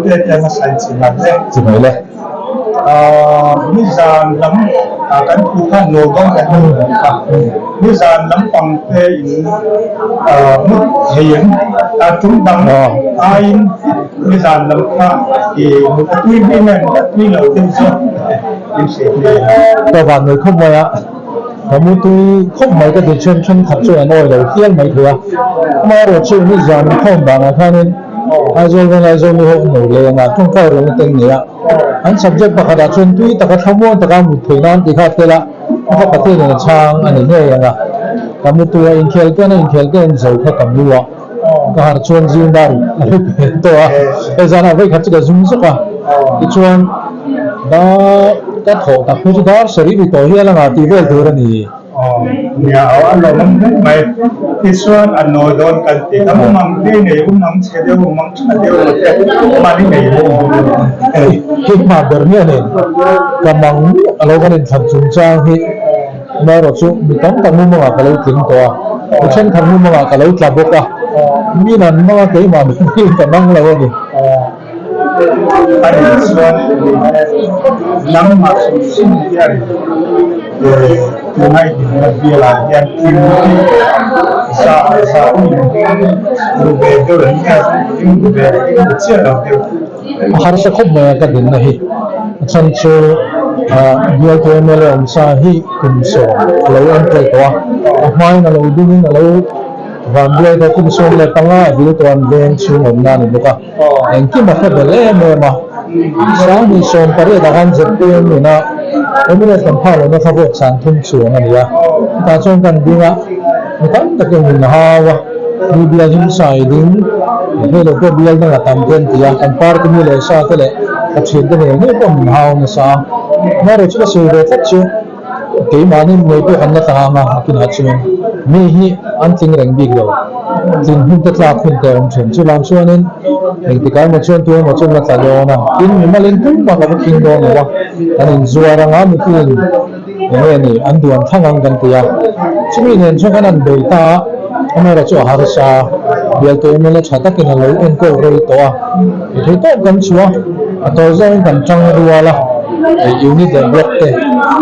Dia dia masai cimat le. Chỉ mấy lệ. Ni zan lam kan tu kan no dong kan ni zan lam pang te in mut heyen tung dang ain ni zan lam kha ki mut twin ni men twin lo tin so in se le. Tôi vào người không mấy ạ. Có một tôi không mấy cái điều chân chân thật sự là nổi đầu tiên mấy thứ à. Mà rồi chịu như rằng không bằng là khá nên ai rồi như hộ nổi lên là không có được tình nghĩa. Anh subject baka da chân tuy ta có tham môn ta có một thời gian thì khác thế là nó có thể là trang anh ấy nghe là có một tôi in khel cái dấu khác cầm như vậy. Có hạt chuồn riêng bao tôi à bây giờ là với khách chỉ dùng sức à cái chuồn đó các hộ tập khu đó xử lý bị tội hiền là ngã tỷ về thứ đó nhỉ. Nhà ở anh là mắm mày cái xuân anh nói đón cần thì tao mắm đi này cũng mắm xe đeo cũng mắm xe đeo rồi thế mà đi này cái mà bữa nay này cái mắm anh nói cái này thật chúng ta thì mà rồi chú bị tóm tao mua mà cái lấy tiếng to cái chân thằng mua mà cái lấy chả bốc à như là nó cái mà mình cái năng là gì anh xuân nắng mà sinh ra rồi hôm nay thì là bia là yan kim sa rồi về cho đến cái nhưng về cái chuyện đầu tiên harus aku mengatakan nahi chancu dia tu melawan sahi kumso kalau antai toa mai kalau dulu kalau Vambiya itu kumso le tanga dia tuan ben cuma nani buka engki macam bela memang sahni som pare dahan jepun mina kemudian tempat mana favorit santum suang dia kita cakap dia bukan tak yang hawa dia jin siding ini logo dia dengan tampilan dia tempar kami lesa tu le kecil tu ni pun hawa nasa mari cuba sudah kecil cái mà nên người tôi ăn là ta mà cái nào chứ mình hi ăn tiếng rèn big rồi tiếng hung tất là khuyên tệ ông chuyện chứ làm sao nên mình thì cái một chuyện tôi một chuyện là ta lo na tiếng mà lên cũng mà có kinh đô nữa anh nên zua ra ngắm một cái này này anh tuan thang ăn gần tiệt chứ mình nên cho cái này bể ta hôm nay là chỗ hà sa bây tôi mới là chả tất cái này anh cô rồi to thì tốt gần chúa tôi ra gần trăng rùa là unit để block thế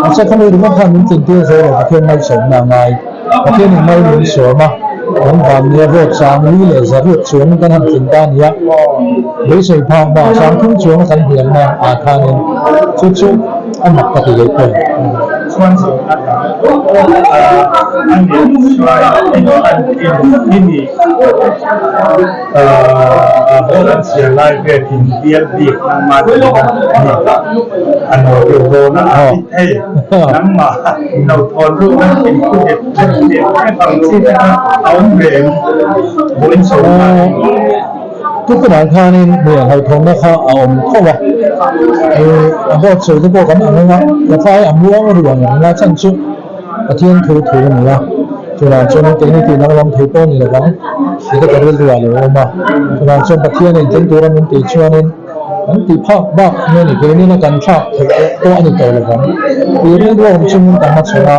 anh sẽ không được tham những tình tiết rồi là khi mai sống là ngày khi mình mai mình sống mà ông làm như vậy sáng lý lẽ giải quyết xuống cái hành trình ta nhá với sự tham mà sáng không xuống cái hiện mà khả nên chút anh mặc cái gì vậy xuân sớm anh đến xoay anh ini bulan siang lagi về dia di nama dia anh nói điều đó nó thế nắng mà đầu thôn luôn nó chỉ có việc cái phần xin ông về muốn sốngทุกขณะท่านี่เหนื่อยให้ทนนะครับเอาเข้าว่าพอสื่อที่พวกกันอะไรนะแต่ไฟม้วนหรือว่าอย่างนั้นชั้นชุดประเทศถูนี่นะจุฬาจนตีนี่ตีนักลงถูต้นนี่แหละครับที่ก็จะเรื่องอะไรเลยมาจุฬาจนประเทศนี่จนตัวเราตีชัวนี่นั่นตีภาคบ้าเนี่ยนี่คือนี่นะกันชาตัวอันนี้ตัวเลยครับปีนี้ด้วยผมชื่อมันตั้งมาชนะ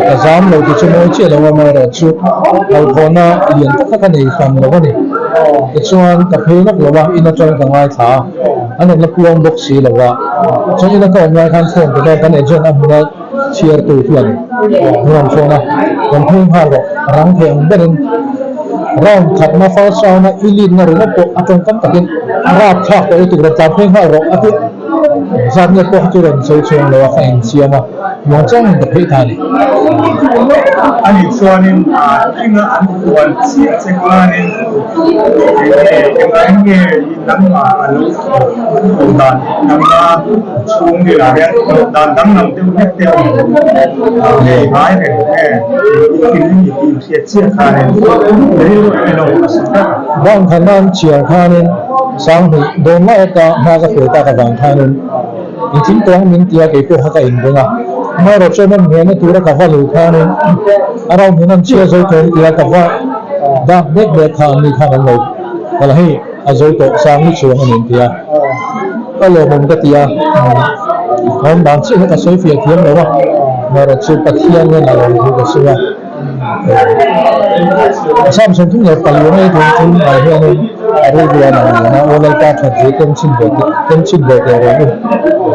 แต่ซ้ำเราที่ชั่วโมงเชื่อเราว่ามาเราชุดเราคนน่ะเรียนตั้งแต่ในฟังเราก็นี่ส่วนกับเพลงเราว่าอินทรีย์ต่างๆท่าอันนั้นเราพวงบกสีเราว่าฉะนั้นก็งานขั้นส่วนแต่ก็กันเองจนอันนั้นเชียร์ตัวเพื่อนรวมช่วงนั้นผมเพิ่งพาเรารังเพลงเป็นร้องขัดมาฟ้าเช้านะอิลินนะหรือว่าปกอาจารย์ตั้งแต่เป็นราบชาติตัวเราจับเพลงให้เราอาทิตย์สัตว์เนี่ยก็จะเริ่มช่วยเราว่าแข่งเชียร์มามองจ้องกับเพลงท่านี่อันนี้ส่วนนึงที่เมื่ออันควรเสียเช่นว่านี่ยังไงเนี่ยตั้งมาลูกดันตั้งมาช่วงเวลาเนี่ยดันตั้งนำเตี้ยวเตี้ยวเนี่ยหายไปแค่กินนี่กินเสียเชี่ยข้าเนี่ยไม่รู้ไม่รู้บางขณะเชียร์ข้านี่สังหิโดนไล่ก็มากับเปิดตากับบางข้านี่จริงๆตัวมินเตียกับพวกเขาก็อินด้วยนะมาเราช่วยมันเห็นตัวเรากับว่าลูกข้านี่เราเห็นนั่นเชื่อใจตัวเตียกับว่าดักเด็กเด็กข้ามีข้ากันเลยก็เลยอาศัยตัวสร้างมิตรช่วยมันเองเตียก็เลยผมก็เตียผมบางสิ่งก็ใช้เฟียเทียมเลยว่ามาเราช่วยปะเทียนเนี่ยเราที่ก็ช่วยซ้ำส่งทุกอย่างไปอยู่ในทุนหลายเรื่องเลย ari dia na olay ka thati tension de ro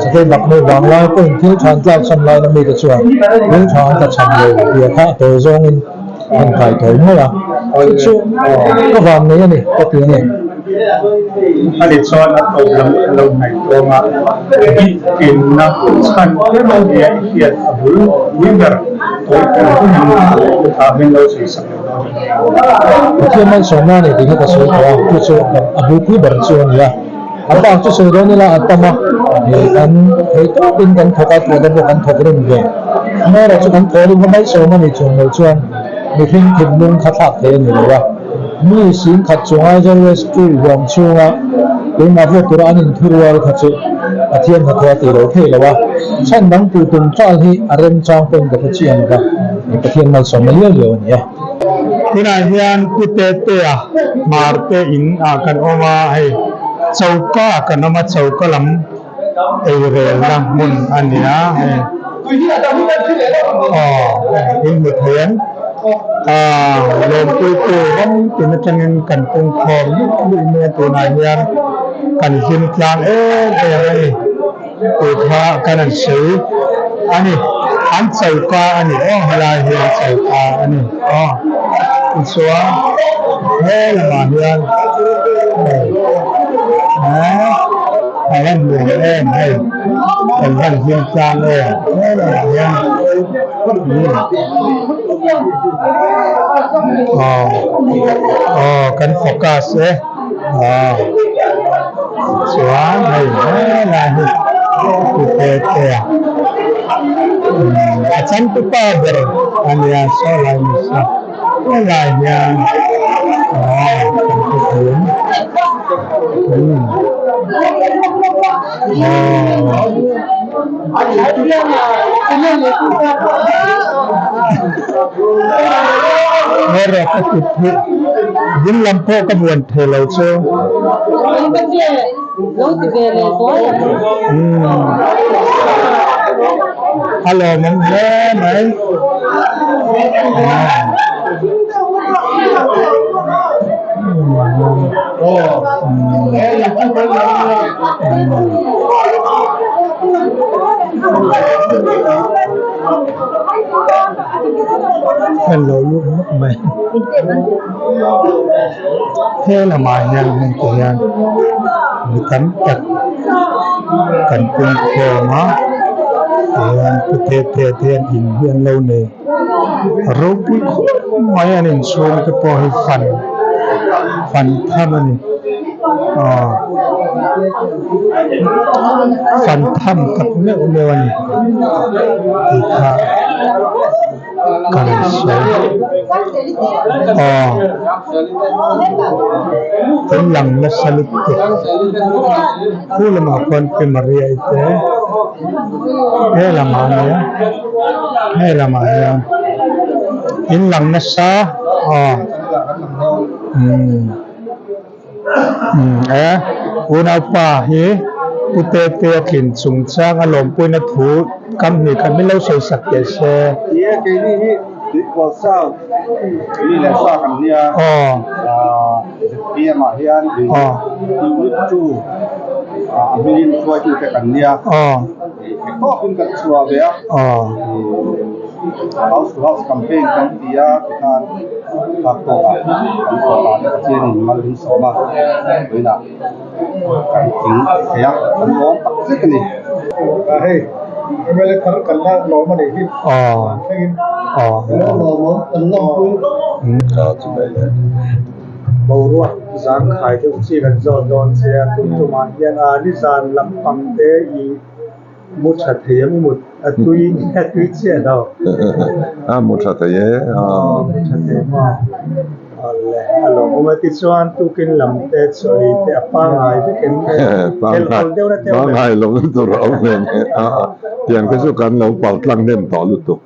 sa ke dak no wang lai ko thil chan tlak sam lai na mi ka chuan thil chan ta cham lo dia kha to zong in kai thoi mo ya chu ko wang ne ni ko ti ni ผลิตซอสตกลงในตัวมาบิดกินนะฉันที่เราเรียนเขียนบุรุษวิเวอร์ตัวที่มันทำให้เราใช้สังเกต ที่มันส่งมาเนี่ยถึงจะสวยกว่าที่สุดอาบุที่บริสุทธิ์เนี่ยอันต่างที่สุดนี่ละอันต่อมากันต้องเป็นกันทกัดกันพวกกันทกเรื่องเดียวเมื่อเราจะกันทกเรื่องไม่ส่งมาในช่วงในช่วงมีทิ้งทิ้งลุงขัดขัดเทนี่เลยว่ามีสิ่งขัดจงไอ้เจ้าเวสกี้หวังช่วงอ่ะเป็นมาพูดตัวอันนี้ทุเรียนขัดจุอาเทียนขัดตัวตีเราเท่เลยว่าฉันนั่งปูตุนจ้าที่อารมณ์จางเป็นกับเชียนว่าอาเทียนมันส่งมาเยอะๆเนี่ย Kenahian putete marte in akan oma ai chauka akan oma chauka lam eirel na mun ania in muthen lom pute ram tinatangin kan pung khom ni me tunahian kan hin tlang ai tha kanan sei ani an chauka ani halai hian chauka ani Iswa, lama hian, alam hian alam hian sang lama hian, kan fokus Iswa, lahi, kita acan tu ber, ania solai misa. Wala yan. Pagkukulong. Meron kasi din lang po kabuan telaw so. Hello, ma'am. Ma'am. Hello, lúc mất mày. Thế là mà nhân của nhân bị cắn chặt cắn cung khô má thiên hình viên lâu nề roti mấy anh em xuống cái po hay phần thăm anh phần thăm các mẹ mẹ anh thì khá cần sớm cái lần nó sẽ lụt khu là mà con cái Maria itu thế là mà nhá thế là mà nhá in lần nó sa unapa hi utete kin chungchang alom puina thu kam ni kan milo sei sakke se ye ke ni hi ko sao ni la sa kan nia pia ma hian ni tu abilin tuai tu te kan nia ko kun kan chua be house campaign kan dia kan ko ka chen mal rin so ma na kan ting ya kan ko tak sik ni hey mele kar kalla lo ma ni lo mo kan lo chu bai bầu ruột dán khai theo chi gần giòn xe tụi mà hiện đi dàn làm bằng thế gì một sạch thế một tuy chuyện đâu một sạch thế mà alo hôm nay tisuan tu kinh làm tết rồi thì apa ngày thì cái ngày lâu tụi nó nên tiền cái số căn lâu bảo lăng nên tỏ lụt tụt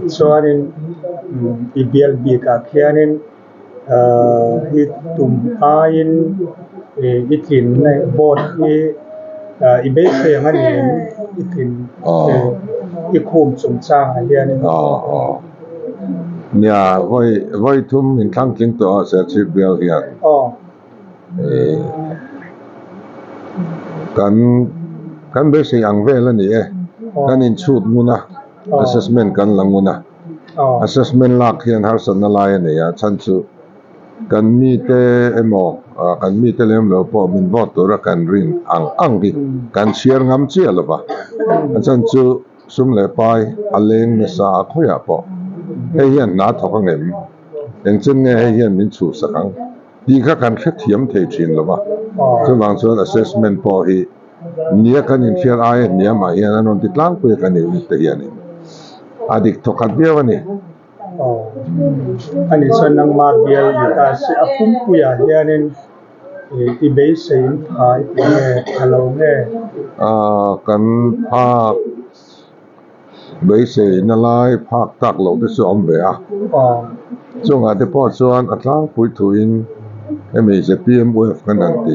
so nên IBL ka khianin hitum ain itin nei bot hi ibe se ngani itin ikhum chungchang hianin nhà voi thum in thang kinh to sẽ chip biểu hiện kan be se ang ve la ni kan in shoot muna assessment kan lang muna assessment la khian har san na lai ne ya chan chu kan mi te emo kan mi te lem lo po min bot to ra kan rin ang di kan share ngam chi ala ba chan chu sum le pai aleng ne sa khoya po he hian na thok ngem eng chen nge he hian min chu sakang di kha kan khet thiam thei thin lo ba chu wang chuan assessment po hi nia kan in khial ai nia ma hian anon ti tlang pu kan ni te hian ni adik thokat bia ni ani son nang ma bial ta se apum puya hianin i be sein ai pe hello nge kan phak bei se na lai phak tak lo te su om be a chung a te po chuan atlang pui thuin emi je PMWF kan an ti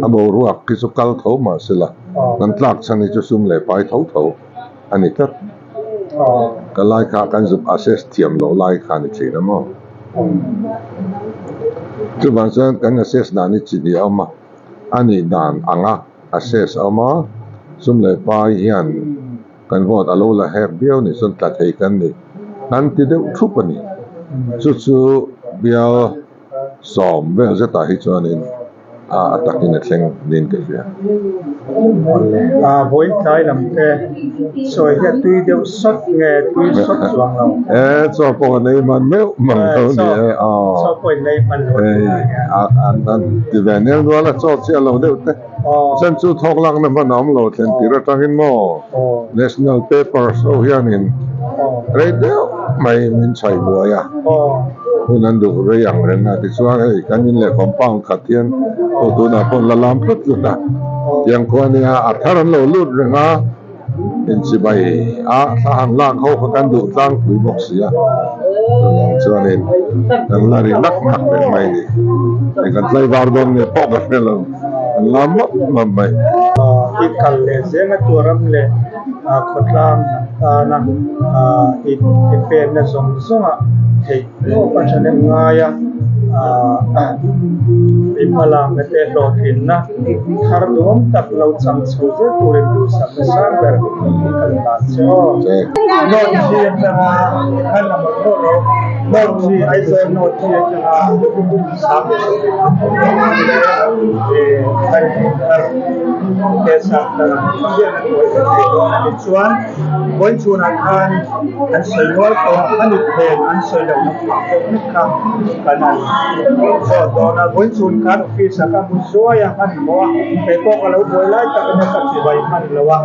abo ruak ki su kal tho ma sila kan tlak chani chu sum le pai tho ani tat ka lai kha kan zup assess thiam lo lai kha ni thina mo chu ban chuan kan assess na ni chi ni ama ani dan anga assess ama sum le pai hian kan vote alo la her biao ni sun ta thei kan ni nan ti de thup ani chu biao som ve za ta hi chuan in takin thleng nin ke ya voi tai lam te soi ya tui deu sot nge tui sot chuang lo cho po nei man meu man tho ni so poi nei man lo an ti venel wala cho chia lo deu te sen chu thok lang na man om lo thlen ti ra tangin mo national paper so hianin rei deu mai min chai bo ya hunan du re yang ren na ti chuan ei kanin le compound khathian o tu na pon la lam put lu ta yang ko ni a tharan lo lut renga in si bai tha han lang ho kan du tlang pui bok sia chuan in kan la ri nak pe mai ni kan tlai var don ne po ga fel lam ma mai i kal le zenga turam le khotlam na i pe na song songa thei no pa chane ngaya imala mete lo thin na thar dom tak lo chang chho je turen du sam sang ber kal ta cho no chi na kan na mo ro no chi ai so no chi na sam kan ke sa ta ye na chuan boy chuan an sai no ko an the an sai lo na ka kanan so dona boy chuan kan office ka mu so ya kan mo pe ko ka lo boy lai ta ka ka si bai man lawa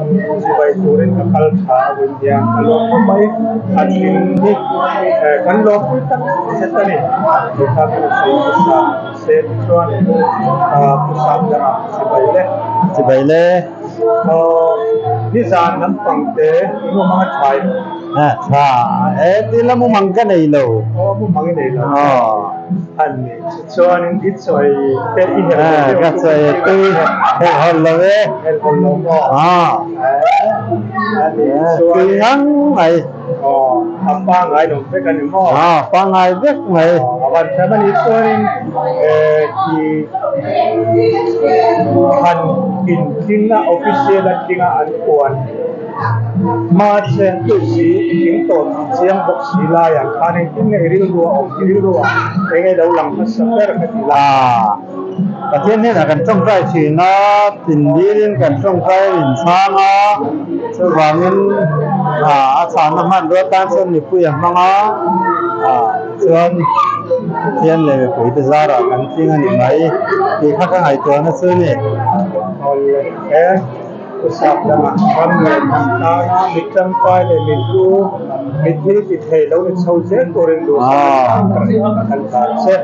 si bai turen ka kal tha win ya ka lo ko mai an ni kan lo ta se ta ni ka ka sa se chuan sam da si bai le ni zan nam pang te mo mga thai ti la mo mang ka nei lo mo mga nei lo an ni chuan in it soi te i ka chai tu he hol lo mo tu ngang mai apa ngai dong pe kan mo pa ngai vek mai awan sama ni chuan in ki han kin na official at kinga an kuan ma chen tu si king to chiang bok si la ya khanin kin ne ril do ngai lo lang pa sa per ka ti la ประเทศนี้กันต้องใช้ชีนะตินดีนกันต้องใช้อินซานะสว่างนั้นอาสาน้ำมันรถตั้งส่วนนี้ผู้ยังมั่งส่วนเทียนเลยปุ๋ยตะซาระกันจริงอันนี้ไหมที่ข้างไอตัวนั้นส่วนนี้ usap na kam le ta mitang pai le mitu mithi ti thei lo ni chau je toren do kan ta se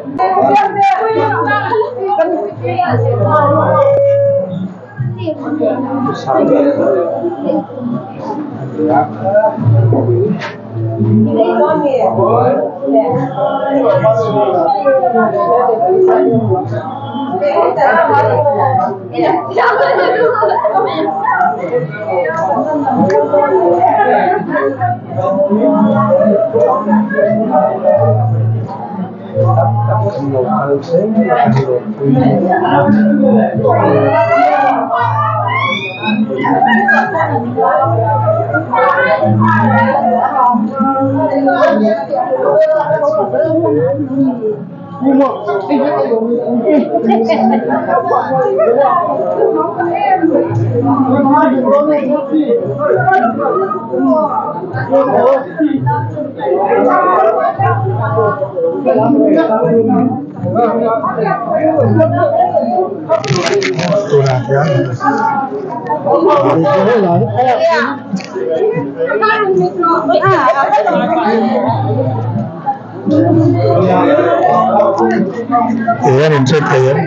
Ayan, insert ayan.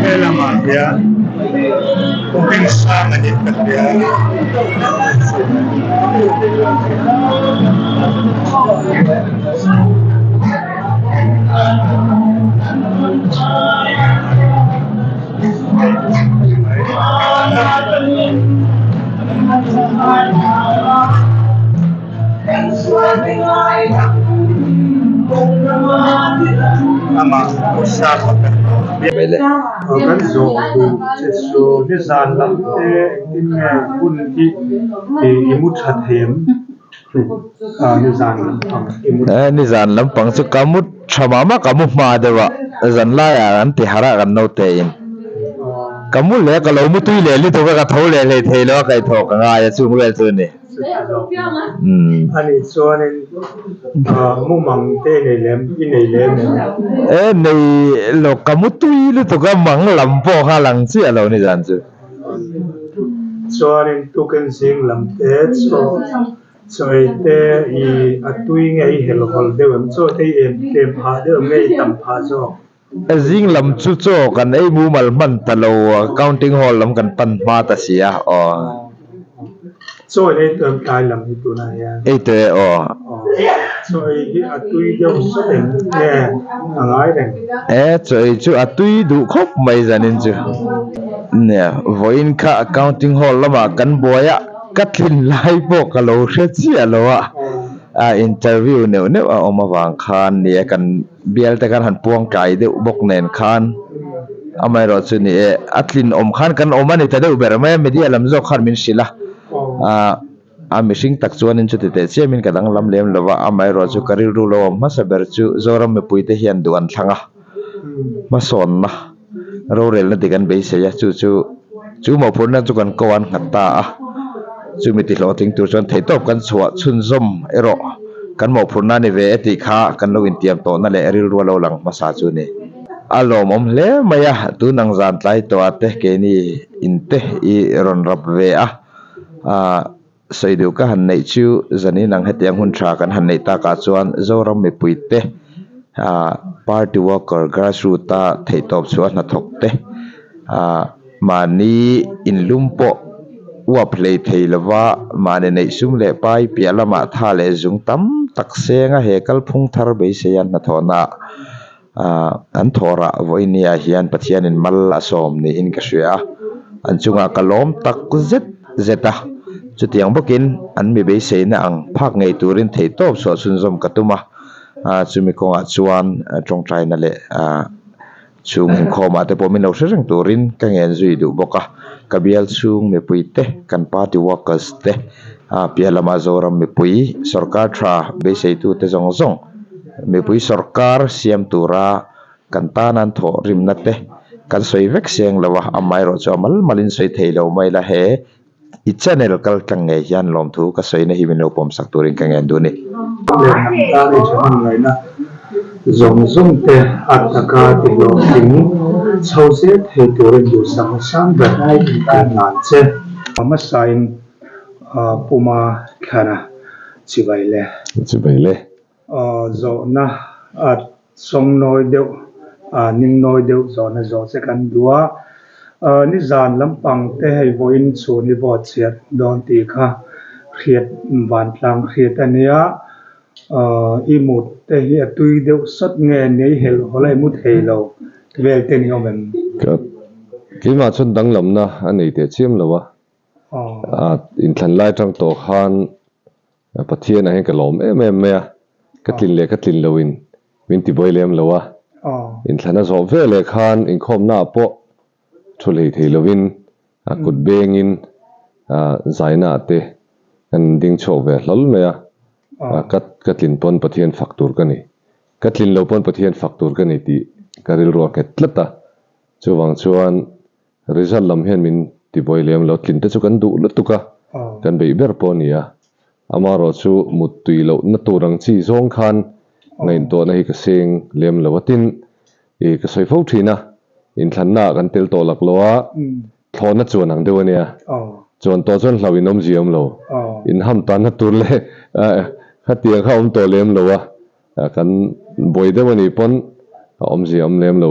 Elamat ya, mungkin sangat dekat ya. Ama usap Bele. kan zo so ni zan lam te tin nge kun ki imut hathem ni zan imut ni zan lampang chu kamut thamama kamu ma dewa zan la ya an ti hara kan no te in kamu le ka lo mu tui le li to ka tho le le the lo kai tho ka nga ya chu wel chu ni ani so nen mu mang te ne lem in ne lem nei lo kamu tui li to ka mang lam po ha lang chi alo ni zan chu so nen tu kan sing lam te so te I atui nge I hel hol de wem so te em kem ha de nge tam pha so zing lam chu cho kan ei mu mal man ta lo counting hall lam kan pan ma ta sia o so ne tem tai lam hi tu na ya ei te o so I atui de so de nge angai de choi chu atui du khop mai zanin chu nè voin kha accounting hall lama kan boya katlin lai po kalo hre chi alowa interview ne oma wang khan ni kan bial ta kan han puang kai de bok nen khan amai ro chu ni atlin om khan kan omani ta de ber ma media lam zo khan min sila a mishing tak chuan in chu te chemin ka dang lam lem lova amai ro chu karil ru lo ma saber chu zoram me puite hian duan thanga ma son na ro rel na digan be se ya chu mo phun na chu kan kawan ngata chu mi ti lo ting tur chuan thei top kan chhuwa chhun zom ero kan mo phun na ni ve ti kha kan lo in tiam to na le ril ru lo lang ma sa chu ni alom om hle maya tu nang zan tlai to ate ke ni inte I ron rap ve saidu ka han nei chu zani nang hetiang hun tha kan han nei ta ka chuan zoram mi puite party worker grassroots ta thei top chuan na thok te mani in lumpo wa play thei lawa mane nei sum le pai pialama tha le zung tam tak senga he kal phung thar be se yan na thona an thora voinia hian pathian in mal asom ni in ka hria an chunga kalom tak zeta chutiang bokin an mi be se na ang phak ngei turin thei top so sun zom katuma chumi konga chuan tong trai na le chung khoma te pomin lo sereng turin ka ngen zui du boka kabial chung me puite kan party workers te pialama zoram me pui sarkar tha be sei tu te zong zong me pui sarkar siam tura kan tanan tho rim na te kan soi vek seng lawa amai ro cho malin soi thei lo mai la he I channel kal kang nge hian lom thu ka soi na hi min lo pom sak turin ka ngen du ni le nam ta ni chon ngai na zong zong te ataka ti lo ting chau se thei turin du sang sang ber ai kan nan che ma sain puma khana chibaile chibaile zo na song noi deu ning noi deu zo na zo se kan dua ni zan lampang te hei voin chu ni bo chiat don ti kha khiat van tlang khiat ania imut te hi atui deu sot nge nei hel holai mut helo vel te ni omem ki ma chun dang lam na ani te chiam lawa in thlan lai tang to khan pathian a he ka lom me katlin le katlin loin min ti boilem lawa in thlan a zo vele khan in khom na po thulei thei lovin kut bengin zaina te kan ding cho ve hlol me katlin pon pathian faktur kani katlin lo pon pathian faktur kani ti karil ro ke tlata chuwang chuan result lam hian min ti boilem lo tlin te chu kan du lutuka kan bei ber ponia amaro chu mutui lo na turang chi zong khan ngain to na hi ka seng lem lawatin e ka soi fo thina in thlan na kan tel to lak lowa thlona chuan ang deuania chuan to chuan hlawin om ziam lo in ham tan na tur le khatia kha om to lem lowa kan boi deuani pon om ziam lem lo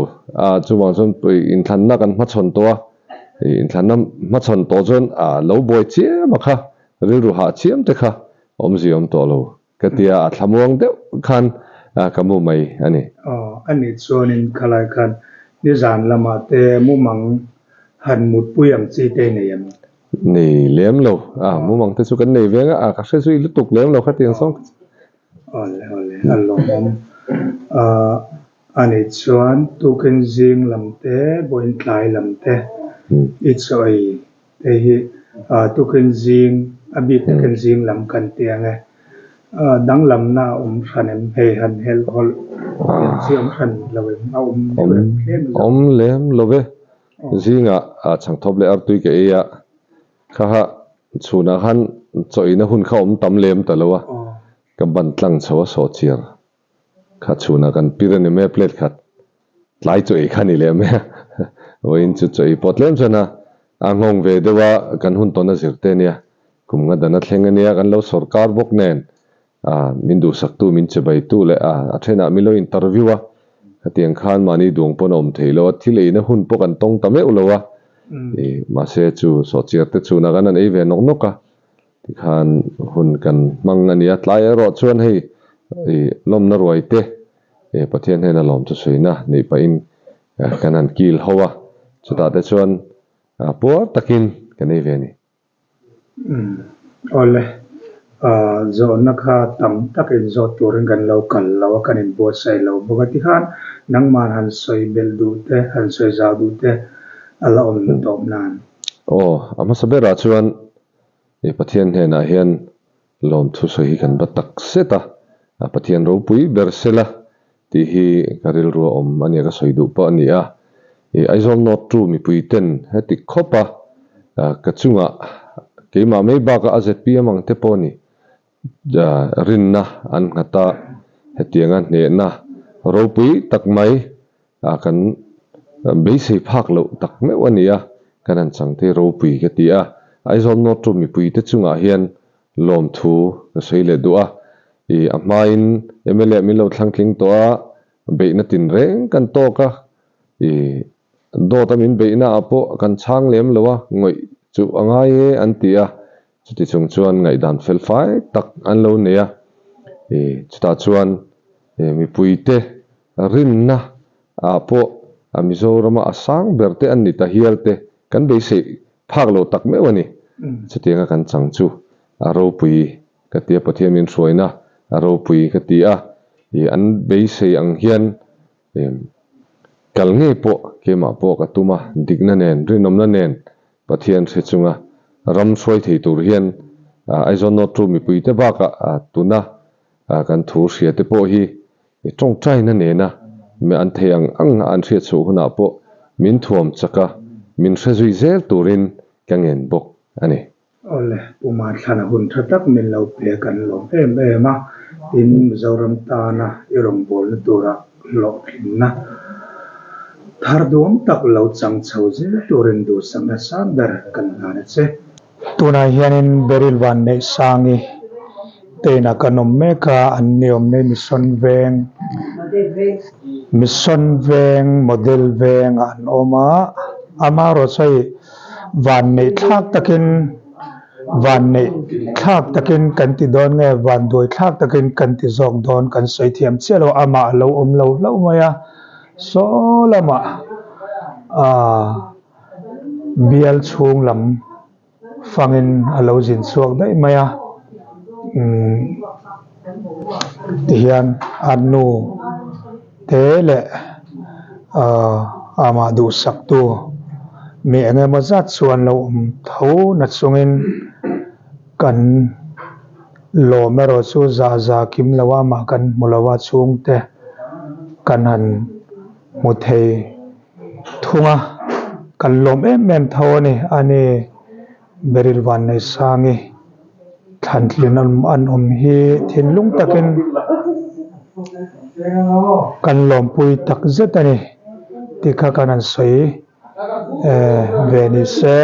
chuwang chuan in thlan na kan ma chon to in thlan na ma chon to chuan lo boi chiam kha ril ru ha chiam te kha om ziam to lo katia thlamuang deuh khan kamu mai ani ani chuan in khalai khan ni zan lama te mu mang han mut puyang chi te neyam nei lem lo mu mang te chu kan nei venga ka se sui lutuk lem lo khatiang song ole allom ani chuan tu kan jing lam te boin tlai lam te I choi te hi tu kan jing abi kan jing lam kan tiang dang lam na thanem hei han hel hol chi than lawem om lem love zinga chang thop le ar tui ke ya kha ha chuna han choina hun kha om tam lem talowa ka ban tlang chawa so chiar kha chuna kan pirani me plate khat tlai choi khani le me oin chu choi potlem chana angong ve dewa kan hun to na zirte nia kumnga dana thlengania kan lo sarkar bok nen min du saktu min chebai tu le athena milo interview hatiang khan mani dung pon om theilo thileina hun po kan tong tame ulowa ma se chu so chiarte chuna kan an ei ve nok noka ti khan hun kan mang ania tlai ro chuan hei lom na roi te pathian hena lom chu soina nei pa in kanan kil hawa chuta te chuan por takin kan ei ve ni ole zo na kha tam takin zo turin kan lo kal lo kanin bo sai lo bogati khan nang man han soi bel du te han soi za du te ala om tom nan ama sabera chuan pathian hena hian lom thu so hi kan batak seta pathian ro pui bersela ti hi karil ro om ania ka soi du pa ania aizol not tu mi pui ten heti khopa ka chunga keima me ba ka azet pi amang te poni rinna an ngata hetianga ne na ro pui tak mai kan be sei phak lo tak me wania kanan changte ro pui ka tia aizol not tu mi pui te chunga hian lom thu ka soile duwa amain emele mi lo thlangtling to be na tin reng kan to ka do tamin be na apo kan chang lem lowa ngoi chu angai an tia chuti chung chuan ngai dan fel fai tak an lo neya chuta chuan mi puite rin na apo amizorama asang berte an ni ta hialte kan be se phak lo tak me wani chutinga kan chang chu aro pui katia pathiamin roina aro pui katia an be se ang hian kal nge po kema po katuma digna nen rinom na nen pathian se chunga ram soi thei tur hian aizon not tu mi puite ba ka tuna kan thu hria te po hi tong trai na ne na me an theyang ang an hria chu huna po min thuam chaka min hrezui zel turin kangen bok ani ole puma thana hun thatak min lo pe kan lo em in zoram ta na irong bol tura lo na thar duam tak lo chang chho je turin du sang na sang ber kan na che tunai hianin beril wan nei sangi teina kanom meka an niom nei mission veng model veng an oma amaro chai van nei thak takin kan ti don nge van doi thak takin kan ti zok don kan soi thiam chelo ama lo om lo maya so lama bial chung lam fangin alo jin chuak dai maya hian anu tele ama du sak tu mi enge ma zat chuan lo tho na chungin kan lo mero chu za kim lawa ma kan mulawa chung te kan han mu thei thunga kan lom em tho ni ani beril wan nei sangi than thlin an om hi thin lung takin kan lom pui tak zetani tikha kanan soi veni se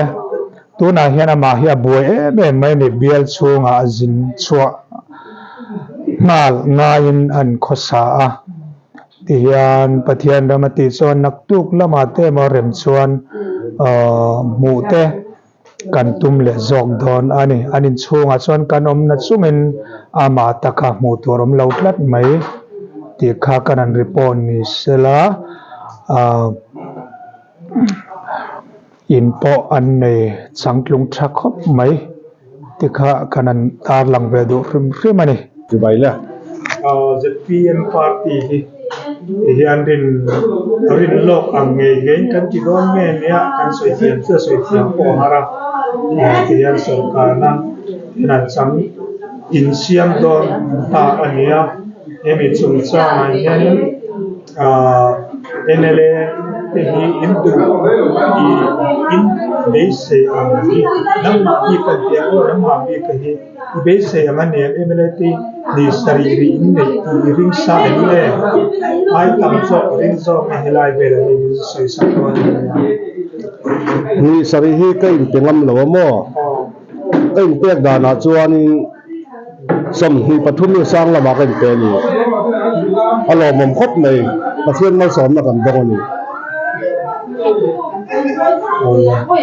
tuna hian ama hi a buai em mai ni bial chunga azin chua ngain an khosa a tihian pathian ramati chuan naktuk lama te mo rem chuan mu te kan tum le zok don ani anin chunga chuan kan om na chungin ama taka mu turom lo tlat mai tikha kanan report ni sela in po an nei changtlung tha khop mai tikha kanan tar lang ve du hrim ani Dubai la. ZPM party hian rin lok ang nge kan ti don nge nia kan soi thiam po hara hian sarkar na nan chang in siam don ta ania emi chung cha hian NLA hi indu in base ami namma hi kan te o namma bi ka hi base amane MLA ti ni sariri in nei ring sa ile ai tam cho ring zo ma helai bela ni soi sa ko Ni sarihi kai tengam lo mo kai pek da na chuan som hi pathum ni sang lama kan te ni alo mom khop nei pathian mal som na kan dong ni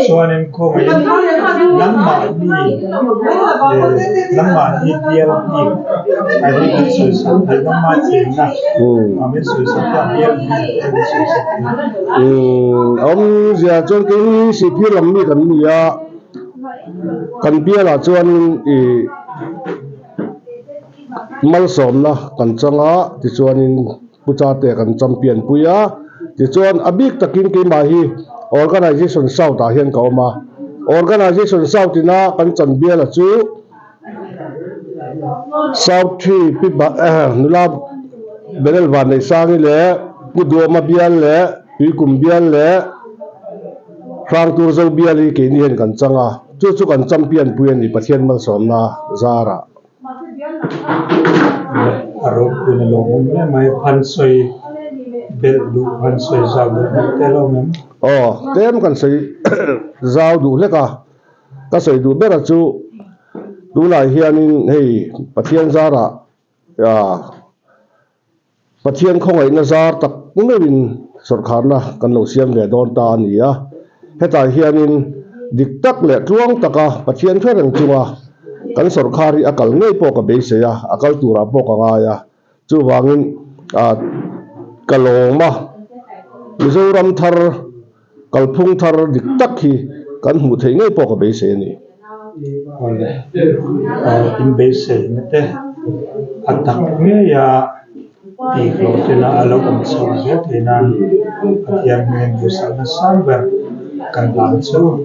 chuanin ko mai namma ni bial ni ai ni soi sa ai namma chen na amen soi sa ta bial ni soi sa om zia chon ke si phi lam mi kan ni ya kan bial a chuan mal som na kan changa ti chuanin pucha te kan champion puya ti chuan abik takin ke ma hi organization south a hian ka oma organization south ina kan chan bial a chu south 3 piba nula berel van nei sangi le pudoma bial le pikum bial le rang tur zo bial ke ni hen kan changa chu kan champion puyan ni pathian mal som na zara arok din lo me mai phan soi bel du phan soi za du te lo mem tem kan sei zau du le ka sei du bera chu du lai hianin hei pathian zara ya pathian khongai na zar tak nevin sarkar na kan lo siam ve don ta ni ya heta hianin diktak le tuang taka pathian thereng chunga kan sarkari akal ngei po ka beise ya akal tura po ka nga ya chu wangin kalong ma mizoram thar kalphung thar diktak hi kan hmu thei ngei po ka beise ni in base nete atak me ya ti lo te na alo kan so je te nan pathian men du sa na samber kan lang chu